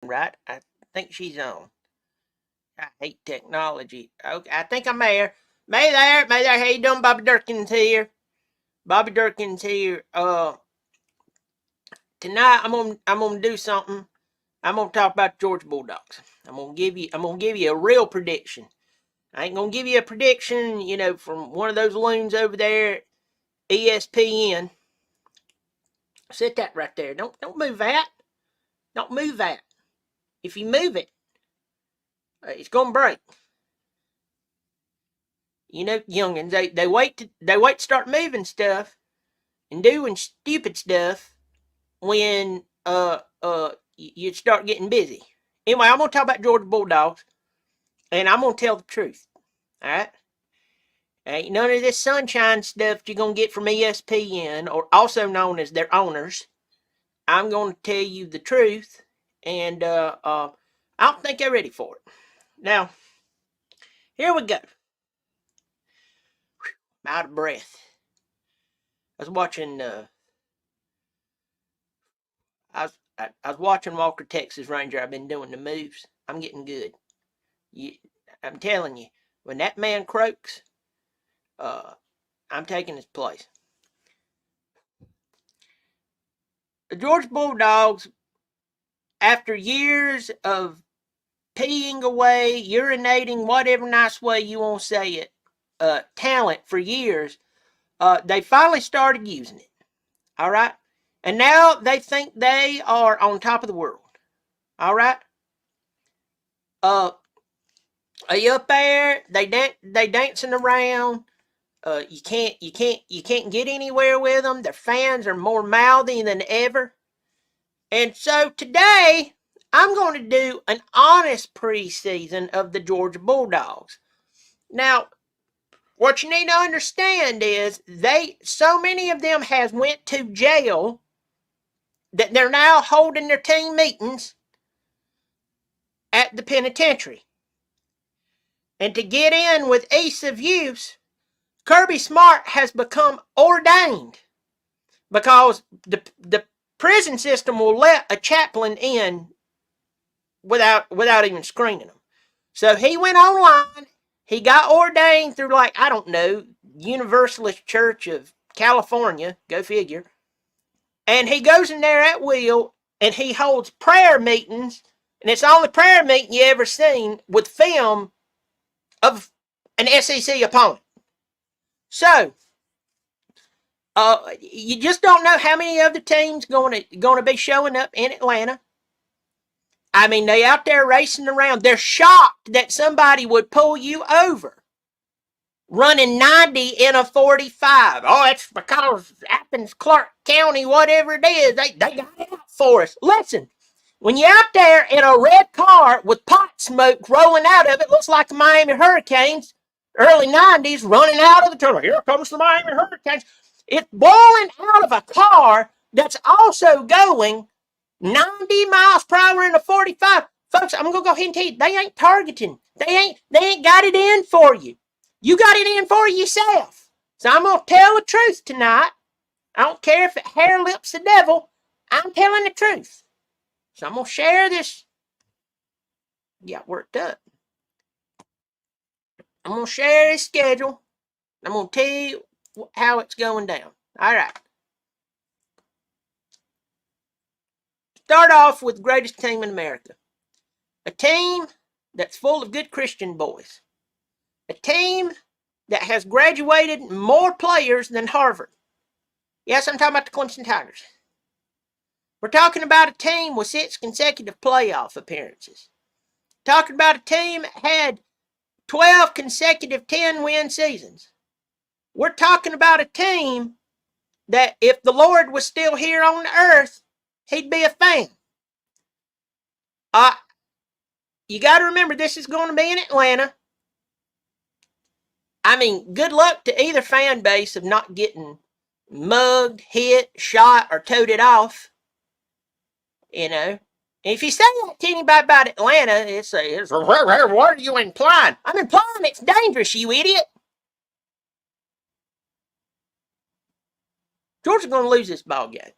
Right? I think she's on. I hate technology. Okay, I think I'm there. May there. How you doing? Bobby Dirkens here. Bobby Dirkens here. Tonight I'm gonna do something. I'm gonna talk about the Georgia Bulldogs. I'm gonna give you a real prediction. I ain't gonna give you a prediction, from one of those loons over there, ESPN. Sit that right there. Don't move that. Don't move that. If you move it, it's gonna break. Youngins, they wait to start moving stuff and doing stupid stuff when you start getting busy. Anyway, I'm gonna talk about Georgia Bulldogs, and I'm gonna tell the truth. All right, ain't none of this sunshine stuff you're gonna get from ESPN, or also known as their owners. I'm gonna tell you the truth, and I don't think they're ready for it. Now, here we go. I'm out of breath. I was watching. I was watching Walker Texas Ranger. I've been doing the moves. I'm getting good. You, I'm telling you, when that man croaks, uh, I'm taking his place. The Georgia Bulldogs, after years of peeing away, urinating, whatever nice way you want to say it, talent for years, they finally started using it. All right? And now they think they are on top of the world. All right? Uh, they up there, they dancing around. You can't get anywhere with them. Their fans are more mouthy than ever. And so today, I'm going to do an honest preseason of the Georgia Bulldogs. Now, what you need to understand is so many of them has went to jail that they're now holding their team meetings at the penitentiary. And to get in with ease of use, Kirby Smart has become ordained because the prison system will let a chaplain in without even screening them. So he went online. He got ordained through, like, I don't know, Universalist Church of California. Go figure. And he goes in there at will, and he holds prayer meetings, and it's the only prayer meeting you ever seen with film of an SEC opponent. So, you just don't know how many other teams going to be showing up in Atlanta. I mean, they out there racing around. They're shocked that somebody would pull you over running 90 in a 45. Oh, it's because Athens, Clark County, whatever it is, they got it out for us. Listen, when you're out there in a red car with pot smoke rolling out of it, looks like the Miami Hurricanes, early 90s, running out of the tunnel. Here comes the Miami Hurricanes. It's boiling out of a car that's also going 90 miles per hour in a 45. Folks, I'm gonna go ahead and tell you, they ain't targeting. They ain't got it in for you. You got it in for yourself. So I'm gonna tell the truth tonight. I don't care if it hair lips the devil. I'm telling the truth. So I'm gonna share this. Got worked up. I'm gonna share this schedule. I'm gonna tell you how it's going down. All right. Start off with the greatest team in America. A team that's full of good Christian boys. A team that has graduated more players than Harvard. Yes, I'm talking about the Clemson Tigers. We're talking about a team with 6 consecutive playoff appearances. Talking about a team that had 12 consecutive 10-win seasons. We're talking about a team that if the Lord was still here on the earth, he'd be a fan. You got to remember, this is going to be in Atlanta. I mean, good luck to either fan base of not getting mugged, hit, shot, or toted off. If you say that to anybody about Atlanta, it's what are you implying? I'm implying it's dangerous, you idiot. Georgia's going to lose this ball game.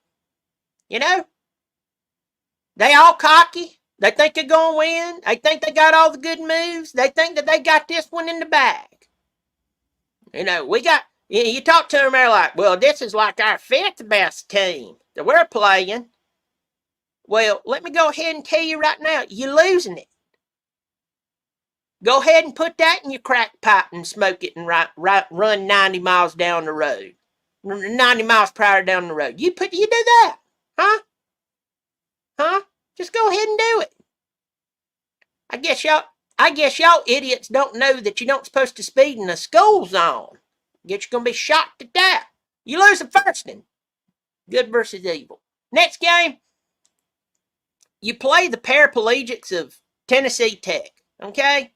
They all cocky. They think they're going to win. They think they got all the good moves. They think that they got this one in the bag. You talk to them, they're like, well, this is like our fifth best team that we're playing. Well, let me go ahead and tell you right now, you're losing it. Go ahead and put that in your crack pipe and smoke it and run 90 miles down the road. 90 miles per hour down the road. You do that. Huh? Just go ahead and do it. I guess y'all idiots don't know that you don't supposed to speed in a school zone. Guess you're gonna be shot to death. You lose the first one. Good versus evil. Next game, you play the paraplegics of Tennessee Tech. Okay?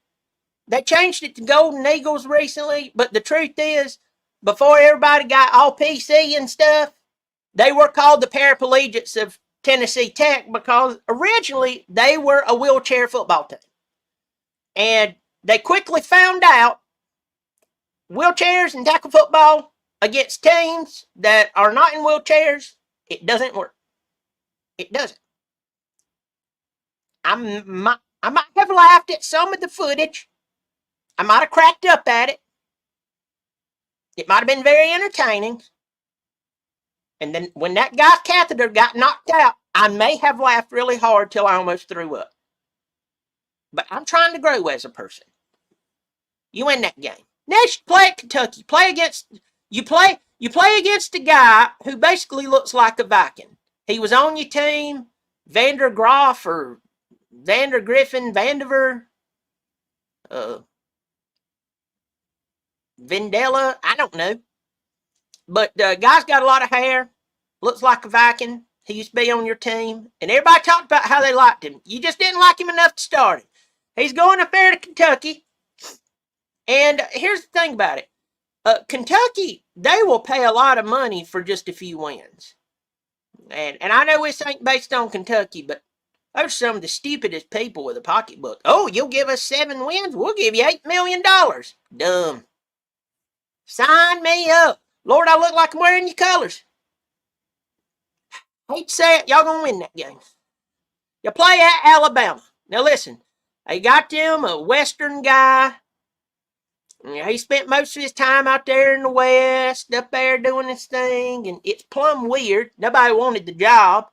They changed it to Golden Eagles recently, but the truth is, before everybody got all PC and stuff, they were called the paraplegics of Tennessee Tech because originally they were a wheelchair football team. And they quickly found out wheelchairs and tackle football against teams that are not in wheelchairs, it doesn't work. It doesn't. I might have laughed at some of the footage. I might have cracked up at it. It might have been very entertaining. And then when that guy's catheter got knocked out, I may have laughed really hard till I almost threw up. But I'm trying to grow as a person. You win that game. Next, you play at Kentucky. You play against a guy who basically looks like a Viking. He was on your team, Vander Graaf or Vander Griffin, Vandiver, Vendella, I don't know. But the guy's got a lot of hair, looks like a Viking. He used to be on your team, and everybody talked about how they liked him. You just didn't like him enough to start him. He's going up there to Kentucky, and here's the thing about it. Kentucky, they will pay a lot of money for just a few wins. And I know this ain't based on Kentucky, but those are some of the stupidest people with a pocketbook. Oh, you'll give us 7 wins? We'll give you $8 million. Dumb. Sign me up. Lord, I look like I'm wearing your colors. Hate to say it, y'all gonna win that game. You play at Alabama. Now listen, they got them a Western guy. He spent most of his time out there in the West, up there doing his thing, and it's plumb weird. Nobody wanted the job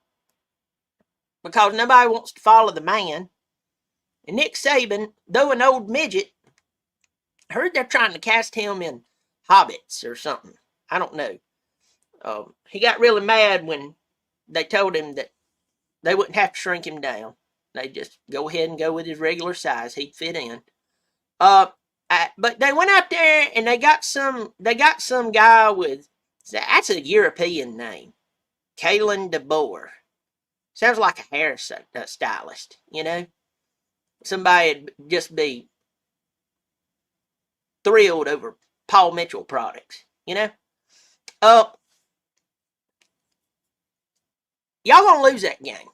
because nobody wants to follow the man. And Nick Saban, though an old midget, I heard they're trying to cast him in Hobbits or something. I don't know. He got really mad when they told him that they wouldn't have to shrink him down. They'd just go ahead and go with his regular size. He'd fit in. But they went out there and they got some guy with, that's a European name. Kalen DeBoer. Sounds like a hair stylist, you know? Somebody'd just be thrilled over Paul Mitchell products, you know? Y'all gonna lose that game.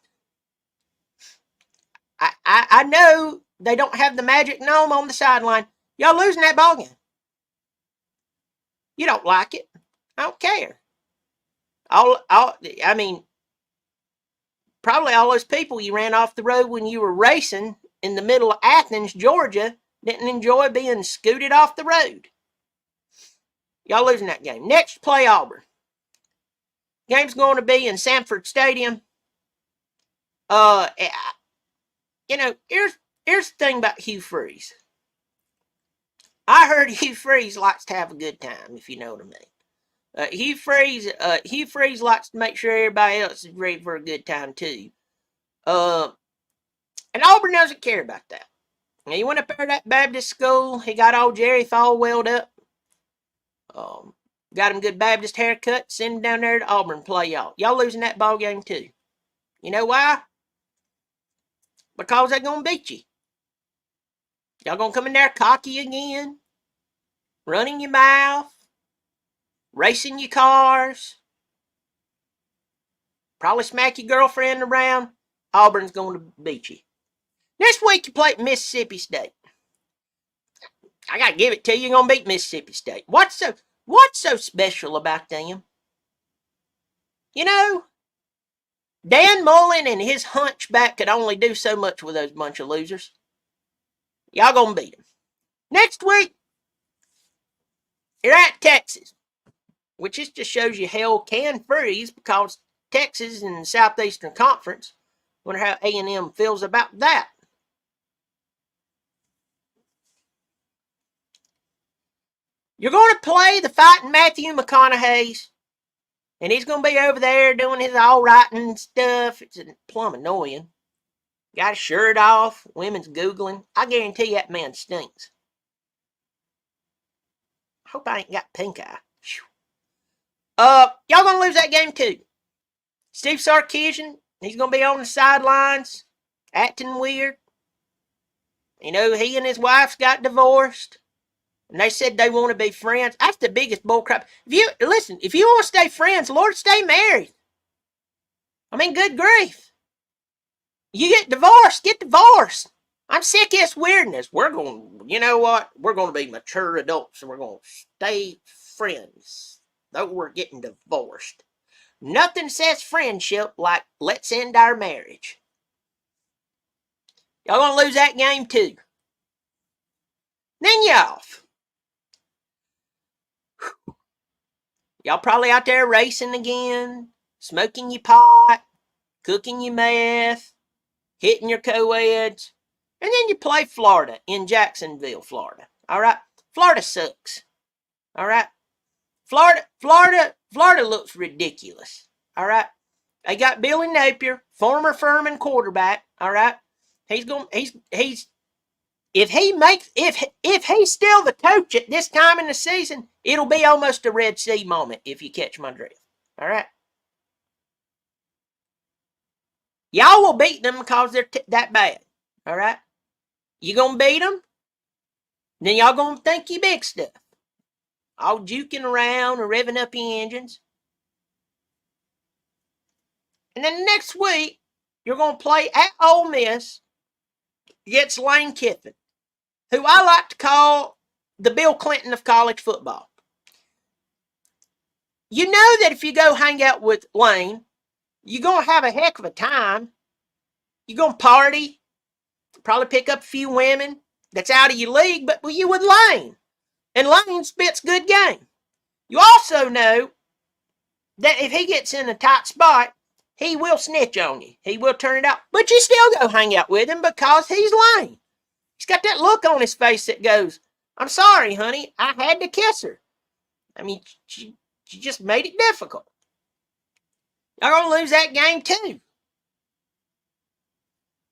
I know they don't have the magic gnome on the sideline. Y'all losing that ball game. You don't like it. I don't care. I mean, probably all those people you ran off the road when you were racing in the middle of Athens, Georgia, didn't enjoy being scooted off the road. Y'all losing that game. Next, play Auburn. Game's going to be in Sanford Stadium. Here's the thing about Hugh Freeze. I heard Hugh Freeze likes to have a good time, if you know what I mean. Hugh Freeze likes to make sure everybody else is ready for a good time too. And Auburn doesn't care about that. Now, he went up there to that Baptist school. He got old Jerry Falwelled up. Got him good Baptist haircut. Send him down there to Auburn, play y'all. Y'all losing that ball game too. You know why? Because they're gonna beat you. Y'all gonna come in there cocky again, running your mouth, racing your cars, probably smack your girlfriend around. Auburn's gonna beat you. This week you play Mississippi State. I gotta give it to you. You're gonna beat Mississippi State. What's so special about them? You know, Dan Mullen and his hunchback could only do so much with those bunch of losers. Y'all gonna beat them. Next week, you're at Texas, which just shows you hell can freeze because Texas in the Southeastern Conference. Wonder how A&M feels about that. You're going to play the fighting Matthew McConaughey's, and he's going to be over there doing his all writing stuff. It's plumb annoying. Got his shirt off. Women's Googling. I guarantee that man stinks. I hope I ain't got pink eye. Y'all going to lose that game too. Steve Sarkisian, he's going to be on the sidelines, acting weird. You know, he and his wife got divorced. And they said they want to be friends. That's the biggest bullcrap. If you want to stay friends, Lord, stay married. I mean, good grief. You get divorced. I'm sick of this weirdness. You know what? We're going to be mature adults and we're going to stay friends, though we're getting divorced. Nothing says friendship like, let's end our marriage. Y'all going to lose that game too. Then y'all. Y'all probably out there racing again, smoking your pot, cooking your meth, hitting your co-eds, and then you play Florida in Jacksonville, Florida. All right? Florida sucks. All right? Florida looks ridiculous. All right? They got Billy Napier, former Furman quarterback. All right? If he's still the coach at this time in the season, it'll be almost a Red Sea moment, if you catch my drift. All right? Y'all will beat them because they're that bad. All right? You gonna beat them? Then y'all gonna think you big stuff. All juking around and revving up your engines. And then next week, you're gonna play at Ole Miss against Lane Kiffin, who I like to call the Bill Clinton of college football. You know that if you go hang out with Lane, you're going to have a heck of a time. You're going to party, probably pick up a few women that's out of your league, but you with Lane. And Lane spits good game. You also know that if he gets in a tight spot, he will snitch on you. He will turn it out. But you still go hang out with him because he's Lane. He's got that look on his face that goes, I'm sorry, honey, I had to kiss her. I mean, she just made it difficult. Y'all going to lose that game too.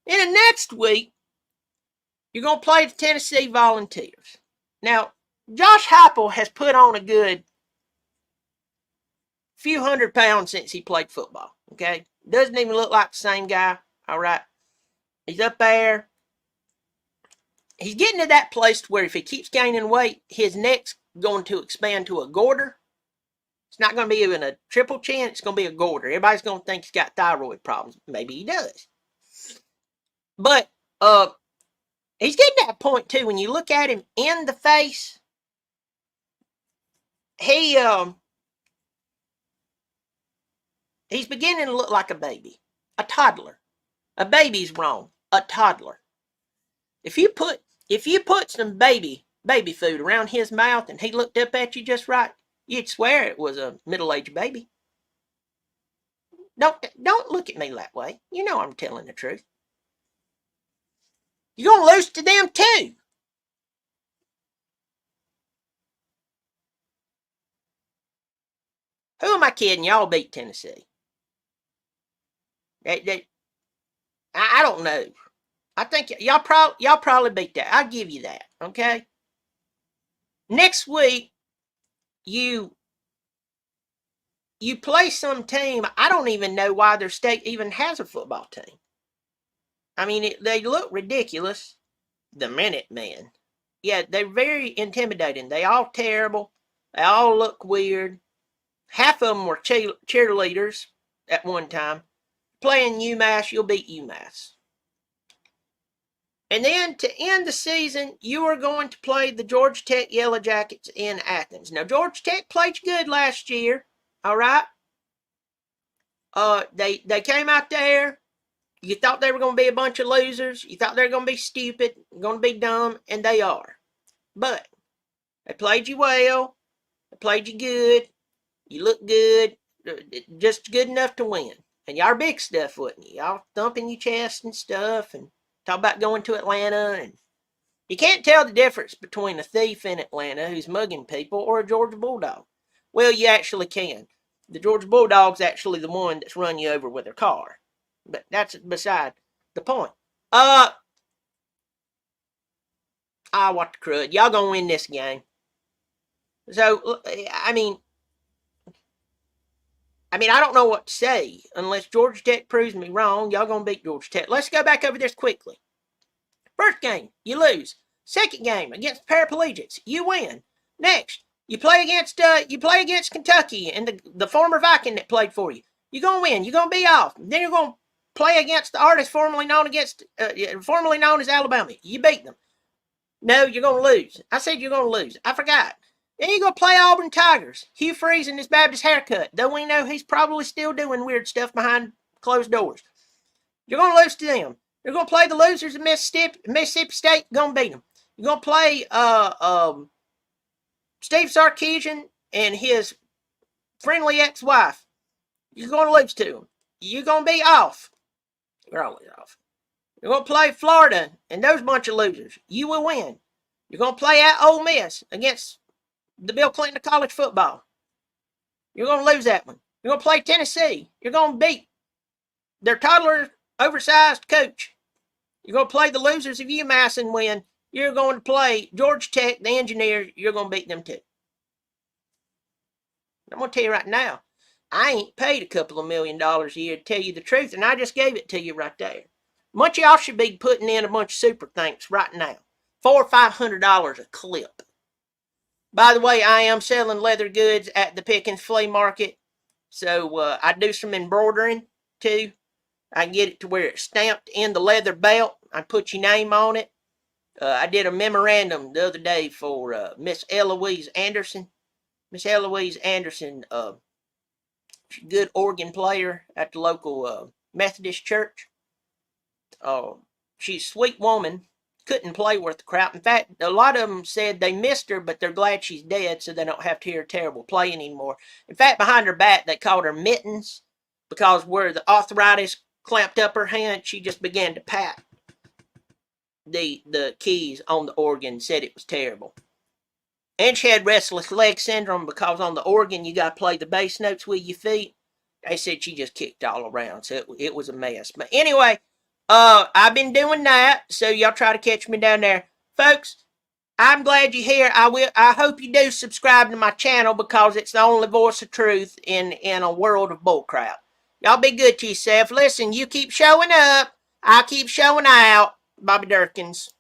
In the next week, you're going to play the Tennessee Volunteers. Now, Josh Heupel has put on a good few 100 pounds since he played football. Okay? Doesn't even look like the same guy. All right? He's up there. He's getting to that place where if he keeps gaining weight, his neck's going to expand to a goiter. It's not going to be even a triple chin. It's going to be a goiter. Everybody's going to think he's got thyroid problems. Maybe he does. But he's getting to that point, too. When you look at him in the face, he's beginning to look like a baby. A toddler. A baby's wrong. A toddler. If you put some baby food around his mouth and he looked up at you just right, you'd swear it was a middle-aged baby. Don't look at me that way. You know I'm telling the truth. You're going to lose to them too. Who am I kidding? Y'all beat Tennessee. I don't know. I think y'all probably beat that. I'll give you that. Okay. Next week, you play some team. I don't even know why their state even has a football team. I mean, they look ridiculous. The Minutemen. Yeah, they're very intimidating. They all terrible. They all look weird. Half of them were cheerleaders at one time. Playing UMass, you'll beat UMass. And then to end the season, you are going to play the Georgia Tech Yellow Jackets in Athens. Now, Georgia Tech played good last year. All right? They came out there. You thought they were going to be a bunch of losers. You thought they were going to be stupid, going to be dumb, and they are. But they played you well. They played you good. You look good. Just good enough to win. And y'all are big stuff, wasn't you? Y'all thumping your chest and stuff, and talk about going to Atlanta. And you can't tell the difference between a thief in Atlanta who's mugging people or a Georgia Bulldog. Well, you actually can. The Georgia Bulldog's actually the one that's run you over with their car. But that's beside the point. What the crud. Y'all gonna win this game. So, I mean, I don't know what to say. Unless Georgia Tech proves me wrong, y'all gonna beat Georgia Tech. Let's go back over this quickly. First game, you lose. Second game against Paraplegics, you win. Next, you play against Kentucky and the former Viking that played for you. You're gonna win. You're gonna be off. Then you're gonna play against the artist formerly known as Alabama. You beat them. No, you're gonna lose. I said you're gonna lose. I forgot. Then you're gonna play Auburn Tigers. Hugh Freeze and his Baptist haircut. Though we know he's probably still doing weird stuff behind closed doors. You're gonna lose to them. You're gonna play the losers of Mississippi State. Gonna beat them. You're gonna play Steve Sarkisian and his friendly ex-wife. You're gonna lose to them. You're gonna be off. You're always off. You're gonna play Florida and those bunch of losers. You will win. You're gonna play at Ole Miss against the Bill Clinton of college football. You're gonna lose that one. You're gonna play Tennessee. You're gonna beat their toddler, oversized coach. You're gonna play the losers of UMass and win. You're going to play Georgia Tech, the Engineers. You're gonna beat them too. I'm gonna tell you right now, I ain't paid a couple of $1 million a year to tell you the truth, and I just gave it to you right there. Much of y'all should be putting in a bunch of super thanks right now. $400 or $500 a clip. By the way, I am selling leather goods at the Pickens Flea Market. So I do some embroidering too. I can get it to where it's stamped in the leather belt. I put your name on it. I did a memorandum the other day for Miss Eloise Anderson. Miss Eloise Anderson, she's a good organ player at the local Methodist church. She's a sweet woman. Couldn't play worth the crap. In fact, a lot of them said they missed her, but they're glad she's dead so they don't have to hear her terrible playing anymore. In fact, behind her back, they called her Mittens because where the arthritis clamped up her hand, she just began to pat the keys on the organ, said it was terrible. And she had restless leg syndrome because on the organ, you got to play the bass notes with your feet. They said she just kicked all around, so it was a mess. But anyway, I've been doing that, so y'all try to catch me down there. Folks, I'm glad you're here. I hope you do subscribe to my channel because it's the only voice of truth in a world of bullcrap. Y'all be good to yourself. Listen, you keep showing up. I keep showing out. Bobby Dirkens.